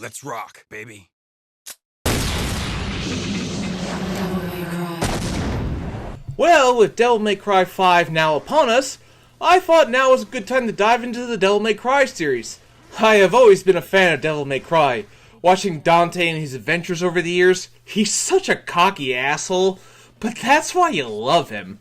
Let's rock, baby. Well, with Devil May Cry 5 now upon us, I thought now was a good time to dive into the Devil May Cry series. I have always been a fan of Devil May Cry. Watching Dante and his adventures over the years, he's such a cocky asshole, but that's why you love him.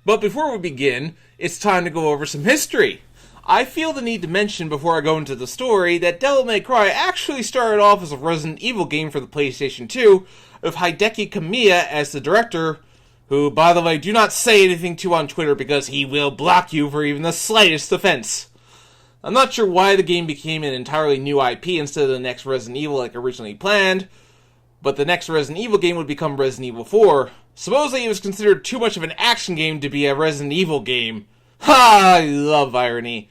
But before we begin, it's time to go over some history. I feel the need to mention before I go into the story that Devil May Cry actually started off as a Resident Evil game for the PlayStation 2, with Hideki Kamiya as the director, who, by the way, do not say anything to on Twitter because he will block you for even the slightest offense. I'm not sure why the game became an entirely new IP instead of the next Resident Evil like originally planned, but the next Resident Evil game would become Resident Evil 4. Supposedly it was considered too much of an action game to be a Resident Evil game. Ha! I love irony.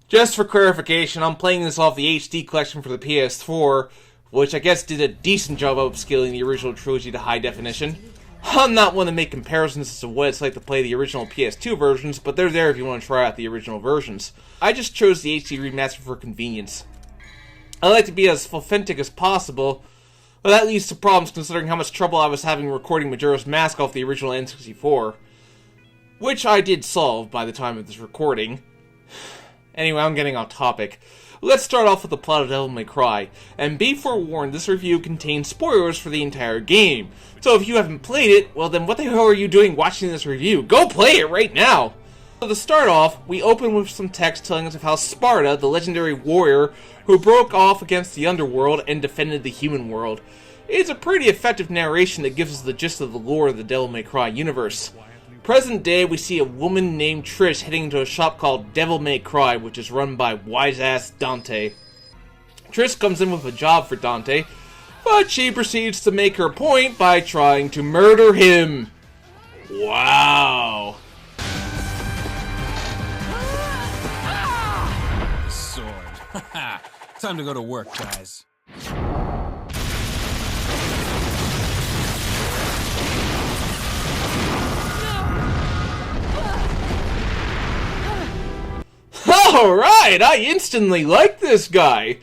Just for clarification, I'm playing this off the HD collection for the PS4, which I guess did a decent job of upscaling the original trilogy to high definition. I'm not one to make comparisons as to what it's like to play the original PS2 versions, but they're there if you want to try out the original versions. I just chose the HD remaster for convenience. I like to be as authentic as possible, but that leads to problems considering how much trouble I was having recording Majora's Mask off the original N64. Which I did solve by the time of this recording. Anyway, I'm getting off topic. Let's start off with the plot of Devil May Cry, and be forewarned, this review contains spoilers for the entire game. So if you haven't played it, well then what the hell are you doing watching this review? Go play it right now! So to start off, we open with some text telling us of how Sparta, the legendary warrior who broke off against the underworld and defended the human world. It's a pretty effective narration that gives us the gist of the lore of the Devil May Cry universe. Present day, we see a woman named Trish heading to a shop called Devil May Cry, which is run by wise-ass Dante. Trish comes in with a job for Dante, but she proceeds to make her point by trying to murder him. Wow. Sword. Time to go to work, guys. Alright, I instantly like this guy!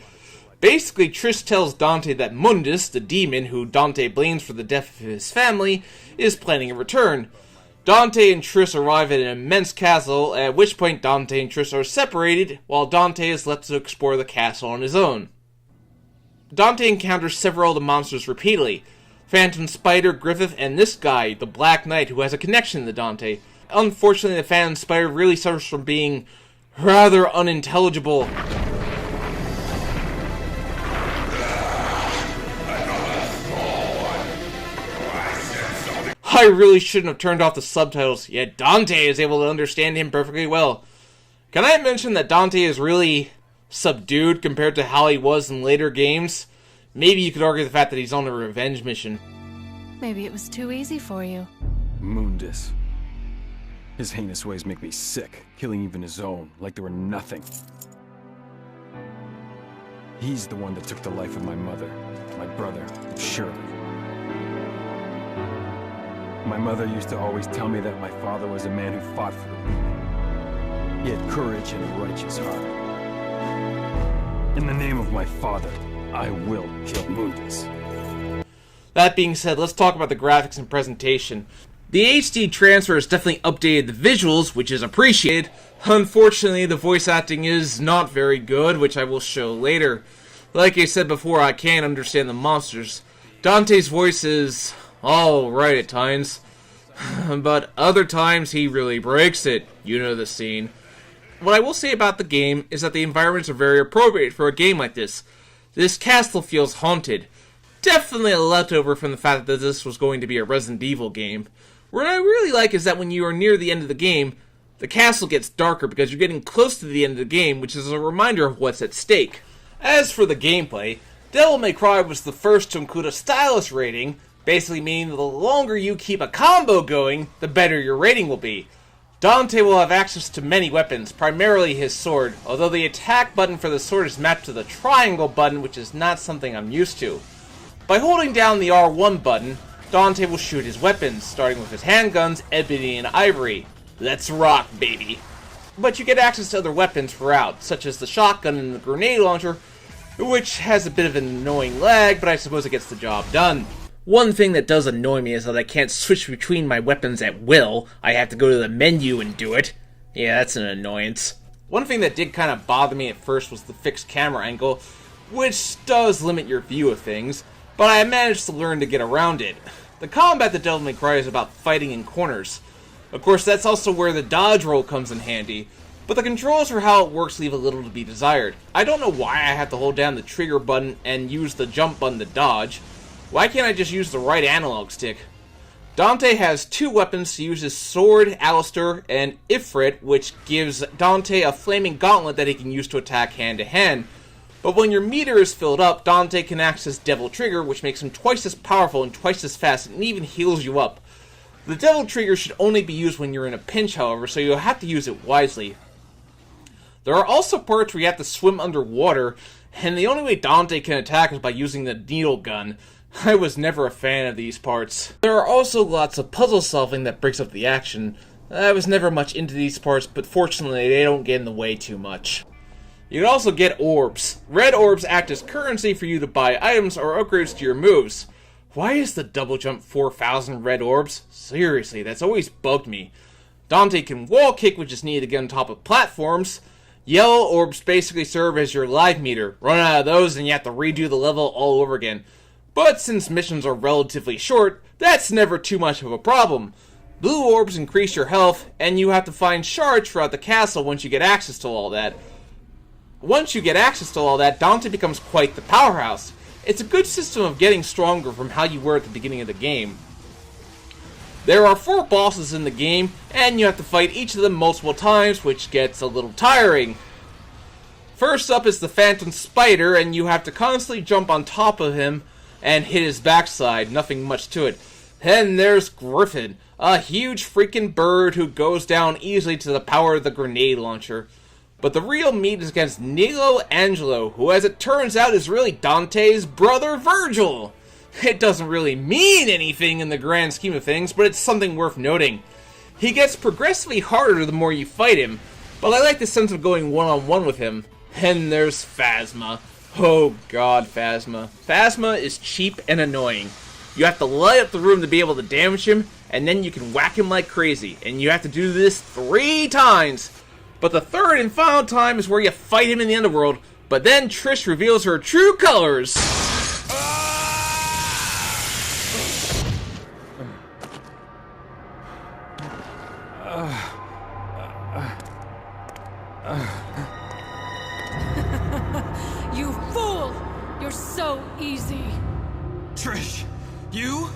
Basically, Trish tells Dante that Mundus, the demon who Dante blames for the death of his family, is planning a return. Dante and Trish arrive at an immense castle, at which point Dante and Trish are separated, while Dante is left to explore the castle on his own. Dante encounters several of the monsters repeatedly. Phantom Spider, Griffith, and this guy, the Black Knight, who has a connection to Dante. Unfortunately, the Phantom Spider really suffers from being rather unintelligible. I really shouldn't have turned off the subtitles, yet Dante is able to understand him perfectly well. Can I mention that Dante is really subdued compared to how he was in later games? Maybe you could argue the fact that he's on a revenge mission. Maybe it was too easy for you. Mundus. His heinous ways make me sick, killing even his own, like they were nothing. He's the one that took the life of my mother, my brother, and Shirley. My mother used to always tell me that my father was a man who fought for the people. He had courage and a righteous heart. In the name of my father, I will kill Mundus. That being said, let's talk about the graphics and presentation. The HD transfer has definitely updated the visuals, which is appreciated. Unfortunately, the voice acting is not very good, which I will show later. Like I said before, I can't understand the monsters. Dante's voice is alright at times, but other times he really breaks it. You know the scene. What I will say about the game is that the environments are very appropriate for a game like this. This castle feels haunted. Definitely a leftover from the fact that this was going to be a Resident Evil game. What I really like is that when you are near the end of the game, the castle gets darker because you're getting close to the end of the game, which is a reminder of what's at stake. As for the gameplay, Devil May Cry was the first to include a stylus rating, basically meaning that the longer you keep a combo going, the better your rating will be. Dante will have access to many weapons, primarily his sword, although the attack button for the sword is mapped to the triangle button, which is not something I'm used to. By holding down the R1 button, Dante will shoot his weapons, starting with his handguns, ebony and ivory. Let's rock, baby! But you get access to other weapons throughout, such as the shotgun and the grenade launcher, which has a bit of an annoying lag, but I suppose it gets the job done. One thing that does annoy me is that I can't switch between my weapons at will. I have to go to the menu and do it. Yeah, that's an annoyance. One thing that did kind of bother me at first was the fixed camera angle, which does limit your view of things, but I managed to learn to get around it. The combat that Devil May Cry is about fighting in corners. Of course, that's also where the dodge roll comes in handy, but the controls for how it works leave a little to be desired. I don't know why I have to hold down the trigger button and use the jump button to dodge. Why can't I just use the right analog stick? Dante has two weapons to use: his sword, Alistair, and Ifrit, which gives Dante a flaming gauntlet that he can use to attack hand to hand. But when your meter is filled up, Dante can access Devil Trigger, which makes him twice as powerful and twice as fast, and even heals you up. The Devil Trigger should only be used when you're in a pinch, however, so you'll have to use it wisely. There are also parts where you have to swim underwater, and the only way Dante can attack is by using the needle gun. I was never a fan of these parts. There are also lots of puzzle solving that breaks up the action. I was never much into these parts, but fortunately they don't get in the way too much. You can also get orbs. Red orbs act as currency for you to buy items or upgrades to your moves. Why is the double jump 4,000 red orbs? Seriously, that's always bugged me. Dante can wall kick, which is needed to get on top of platforms. Yellow orbs basically serve as your life meter. Run out of those and you have to redo the level all over again. But since missions are relatively short, that's never too much of a problem. Blue orbs increase your health, and you have to find shards throughout the castle once you get access to all that. Once you get access to all that, Dante becomes quite the powerhouse. It's a good system of getting stronger from how you were at the beginning of the game. There are 4 bosses in the game, and you have to fight each of them multiple times, which gets a little tiring. First up is the Phantom Spider, and you have to constantly jump on top of him and hit his backside. Nothing much to it. Then there's Griffin, a huge freaking bird who goes down easily to the power of the grenade launcher. But the real meat is against Nilo Angelo, who as it turns out is really Dante's brother Virgil. It doesn't really mean anything in the grand scheme of things, but it's something worth noting. He gets progressively harder the more you fight him, but I like the sense of going one-on-one with him. And there's Phasma. Oh god, Phasma. Phasma is cheap and annoying. You have to light up the room to be able to damage him, and then you can whack him like crazy, and you have to do this 3 times. But the third and final time is where you fight him in the underworld, but then Trish reveals her true colors. You fool! You're so easy. Trish, you?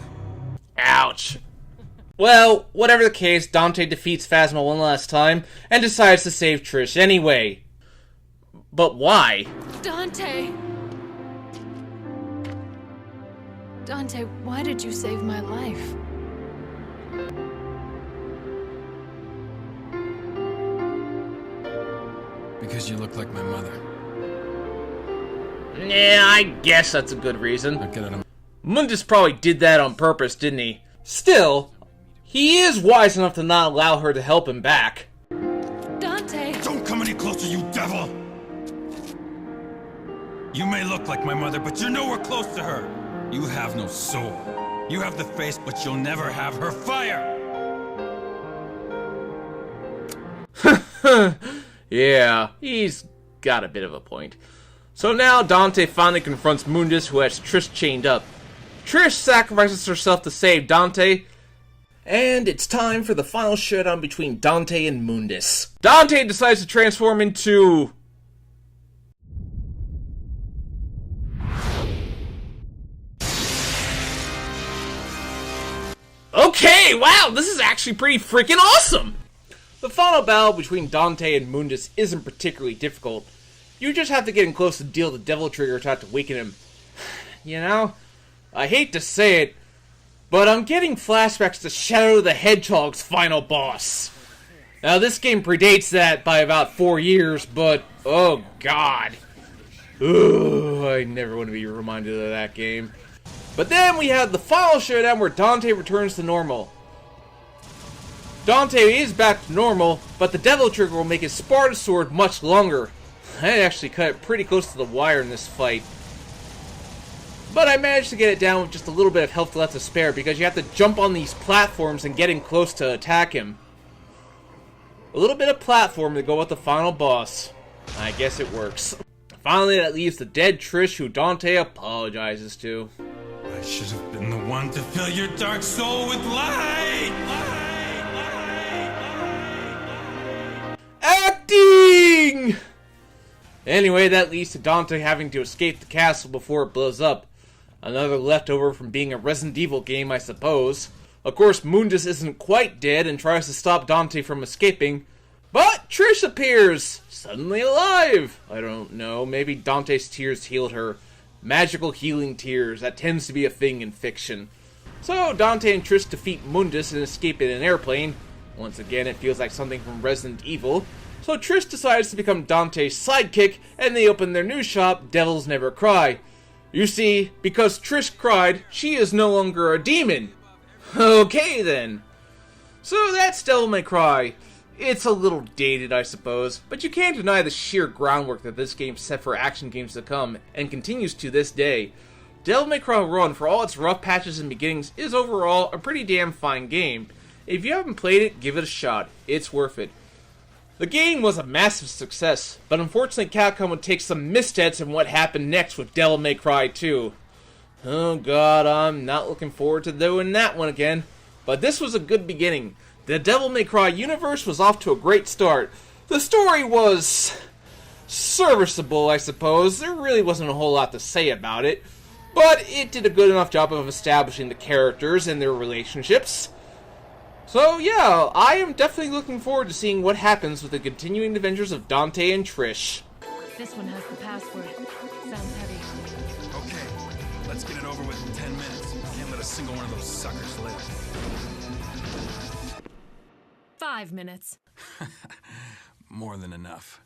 Ouch. Well, whatever the case, Dante defeats Phasma one last time, and decides to save Trish anyway. But why? Dante! Dante, why did you save my life? Because you look like my mother. Yeah, I guess that's a good reason. Now get out of Mundus probably did that on purpose, didn't he? Still, he is wise enough to not allow her to help him back. Dante! Don't come any closer, you devil! You may look like my mother, but you're nowhere close to her. You have no soul. You have the face, but you'll never have her fire! Yeah, he's got a bit of a point. So now Dante finally confronts Mundus, who has Trish chained up. Trish sacrifices herself to save Dante, and it's time for the final showdown between Dante and Mundus. Dante decides to transform into... Okay, wow, this is actually pretty freaking awesome! The final battle between Dante and Mundus isn't particularly difficult. You just have to get in close to deal the Devil Trigger attack to weaken him. You know, I hate to say it, but I'm getting flashbacks to Shadow the Hedgehog's final boss. Now, this game predates that by about 4 years, but oh god. Ooh, I never want to be reminded of that game. But then we have the final showdown where Dante returns to normal. Dante is back to normal, but the Devil Trigger will make his Sparta sword much longer. I actually cut it pretty close to the wire in this fight. But I managed to get it down with just a little bit of health left to spare because you have to jump on these platforms and get in close to attack him. A little bit of platform to go with the final boss. I guess it works. Finally, that leaves the dead Trish, who Dante apologizes to. I should have been the one to fill your dark soul with light! Acting! Anyway, that leads to Dante having to escape the castle before it blows up. Another leftover from being a Resident Evil game, I suppose. Of course, Mundus isn't quite dead and tries to stop Dante from escaping. But Trish appears! Suddenly alive! I don't know, maybe Dante's tears healed her. Magical healing tears, that tends to be a thing in fiction. So Dante and Trish defeat Mundus and escape in an airplane. Once again, it feels like something from Resident Evil. So Trish decides to become Dante's sidekick, and they open their new shop, Devils Never Cry. You see, because Trish cried, she is no longer a demon. Okay then. So that's Devil May Cry. It's a little dated, I suppose, but you can't deny the sheer groundwork that this game set for action games to come, and continues to this day. Devil May Cry 1, for all its rough patches and beginnings, is overall a pretty damn fine game. If you haven't played it, give it a shot. It's worth it. The game was a massive success, but unfortunately Capcom would take some missteps in what happened next with Devil May Cry 2. Oh god, I'm not looking forward to doing that one again. But this was a good beginning. The Devil May Cry universe was off to a great start. The story was serviceable, I suppose. There really wasn't a whole lot to say about it. But it did a good enough job of establishing the characters and their relationships. So yeah, I am definitely looking forward to seeing what happens with the continuing adventures of Dante and Trish. This one has the password. Sounds heavy. Okay, let's get it over with in 10 minutes. Can't let a single one of those suckers live. 5 minutes. More than enough.